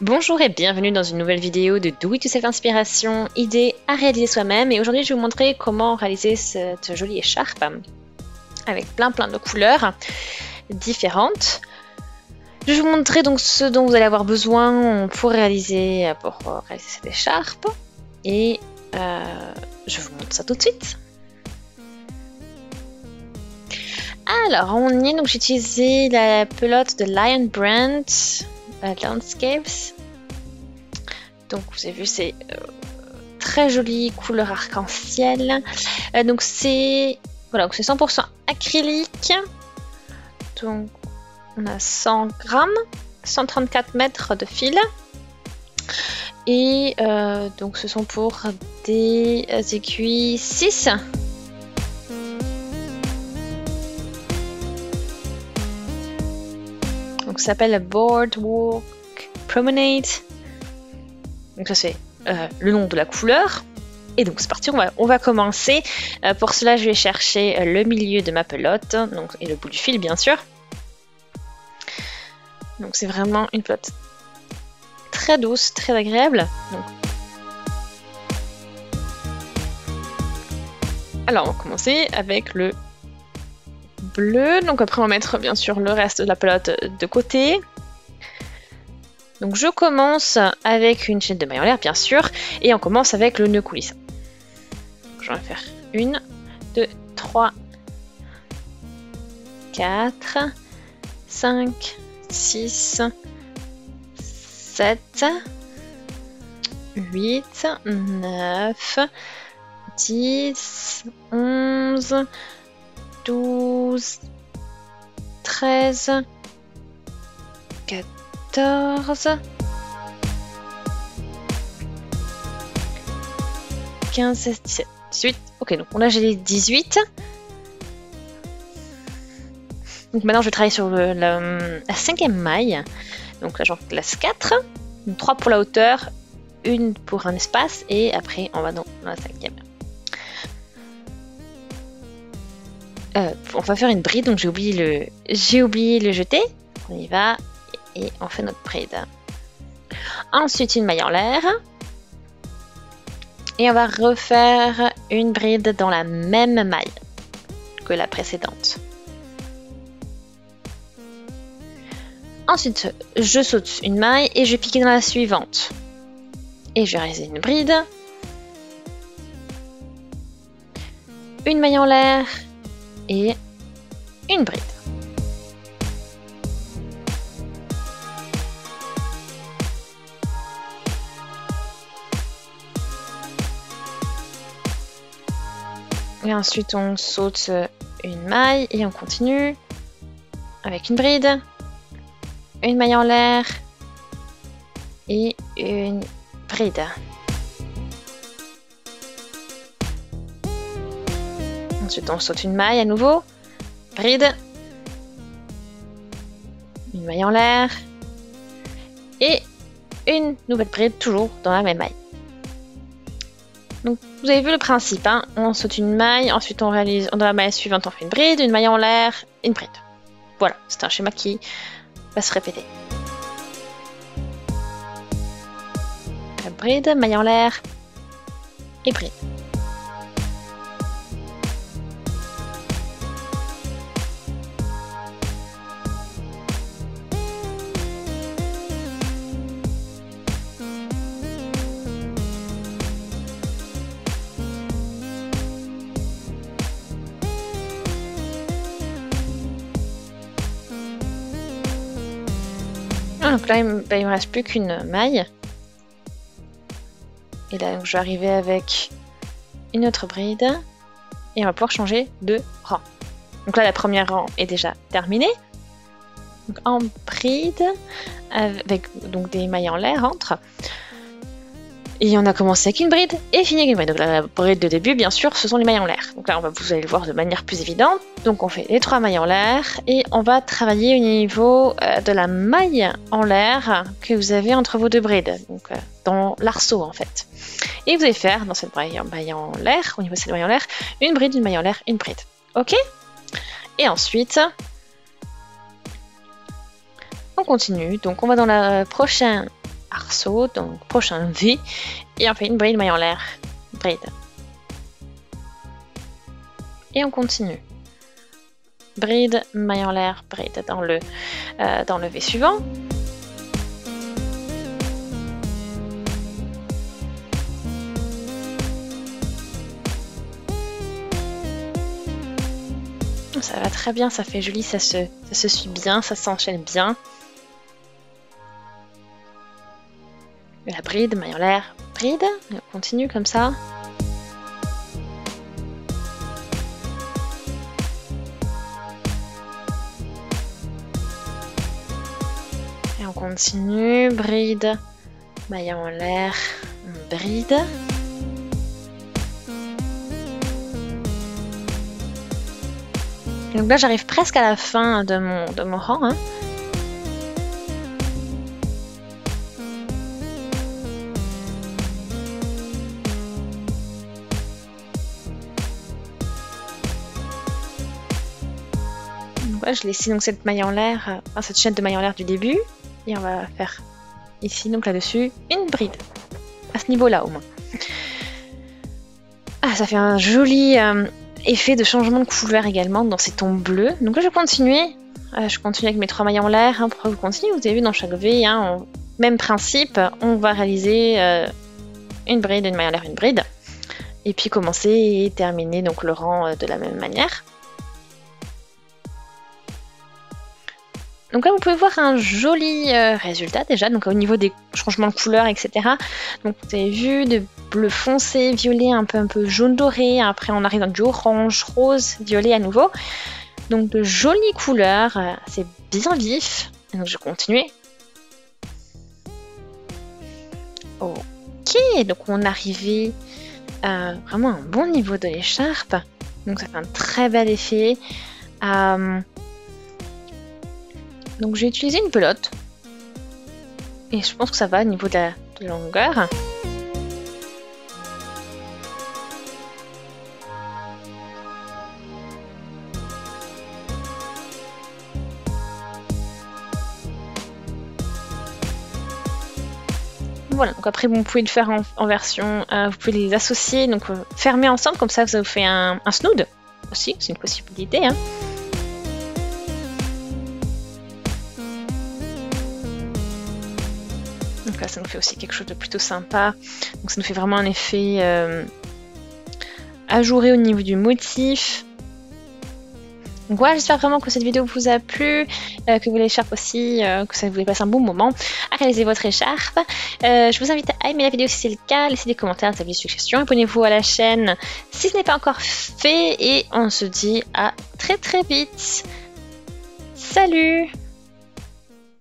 Bonjour et bienvenue dans une nouvelle vidéo de Do It Yourself Inspiration, idée à réaliser soi-même. Et aujourd'hui je vais vous montrer comment réaliser cette jolie écharpe avec plein de couleurs différentes. Je vais vous montrer donc ce dont vous allez avoir besoin pour réaliser cette écharpe. Et je vous montre ça tout de suite. Alors on y est, donc j'ai utilisé la pelote de Lion Brand Landscapes. Donc vous avez vu, c'est très joli, couleur arc-en-ciel. Donc c'est 100% acrylique. Donc on a 100 grammes, 134 mètres de fil. Et donc ce sont pour des aiguilles 6. Donc ça s'appelle Boardwalk Promenade. Donc ça c'est le nom de la couleur. Et donc c'est parti, on va commencer. Pour cela je vais chercher le milieu de ma pelote et le bout du fil bien sûr. Donc c'est vraiment une pelote très douce, très agréable. Alors on va commencer avec le bleu. Donc après on va mettre bien sûr le reste de la pelote de côté. Donc je commence avec une chaîne de mailles en l'air bien sûr, et on commence avec le nœud coulissant. Je vais faire 1, 2, 3, 4, 5, 6, 7, 8, 9, 10, 11, 12, 13, 14, 15, 16, 17, 18. Ok, donc là j'ai les 18. Donc maintenant je vais travailler sur la 5e maille. Donc là j'en place 4. Donc 3 pour la hauteur, 1 pour un espace, et après on va dans la 5e. On va faire une bride, donc j'ai oublié le jeter. On y va. Et on fait notre bride. Ensuite, une maille en l'air. Et on va refaire une bride dans la même maille que la précédente. Ensuite, je saute une maille et je pique dans la suivante. Et je vais réaliser une bride. Une maille en l'air et une bride. Et ensuite on saute une maille et on continue avec une bride, une maille en l'air et une bride. Ensuite on saute une maille à nouveau, bride, une maille en l'air et une nouvelle bride toujours dans la même maille. Donc vous avez vu le principe, hein. On saute une maille, ensuite on réalise, dans la maille suivante on fait une bride, une maille en l'air, une bride. Voilà, c'est un schéma qui va se répéter. Bride, maille en l'air et bride. Donc là, il me reste plus qu'une maille. Et là, je vais arriver avec une autre bride. Et on va pouvoir changer de rang. Donc là, la première rang est déjà terminée. Donc en bride, avec donc des mailles en l'air entre. Et on a commencé avec une bride et fini avec une bride. Donc là, la bride de début, bien sûr, ce sont les mailles en l'air. Donc là, vous allez le voir de manière plus évidente. Donc on fait les 3 mailles en l'air et on va travailler au niveau de la maille en l'air que vous avez entre vos deux brides. Donc dans l'arceau en fait. Et vous allez faire dans cette maille en l'air, au niveau de cette maille en l'air, une bride, une maille en l'air, une bride. Ok? Et ensuite, on continue. Donc on va dans la prochaine arceau, donc prochain V, et on fait une bride maille en l'air, bride. Et on continue. Bride, maille en l'air, bride dans le V suivant. Ça va très bien, ça fait joli, ça se suit bien, ça s'enchaîne bien. La bride, maille en l'air, bride, et on continue comme ça. Et on continue, bride, maille en l'air, bride. Donc là j'arrive presque à la fin de mon rang. Hein. Donc là je laisse donc cette maille en l'air, enfin cette chaîne de maille en l'air du début. Et on va faire ici donc là-dessus une bride. À ce niveau là au moins. Ah ça fait un joli effet de changement de couleur également dans ces tons bleus. Donc là je vais continuer. Je continue avec mes 3 mailles en l'air. Hein, pourquoi vous continuez? Vous avez vu dans chaque V, hein, même principe, on va réaliser une bride, une maille en l'air, une bride. Et puis commencer et terminer donc le rang de la même manière. Donc là vous pouvez voir un joli résultat déjà, donc au niveau des changements de couleur, etc. Donc vous avez vu de bleu foncé, violet, un peu jaune doré, après on arrive dans du orange, rose, violet à nouveau. Donc de jolies couleurs, c'est bien vif. Et donc je vais continuer. Ok, donc on est arrivé à vraiment un bon niveau de l'écharpe. Donc ça fait un très bel effet. Donc j'ai utilisé une pelote. Et je pense que ça va au niveau de la longueur. Voilà, donc après vous pouvez le faire en version, vous pouvez les associer, donc fermer ensemble, comme ça vous fait un snood aussi, c'est une possibilité. Hein. Donc là ça nous fait aussi quelque chose de plutôt sympa, donc ça nous fait vraiment un effet ajouré au niveau du motif. Donc voilà, j'espère vraiment que cette vidéo vous a plu, que vous l'écharpe aussi, que ça vous passe un bon moment à réaliser votre écharpe. Je vous invite à aimer la vidéo si c'est le cas, laissez des commentaires, des avis, des suggestions, abonnez-vous à la chaîne si ce n'est pas encore fait et on se dit à très vite. Salut!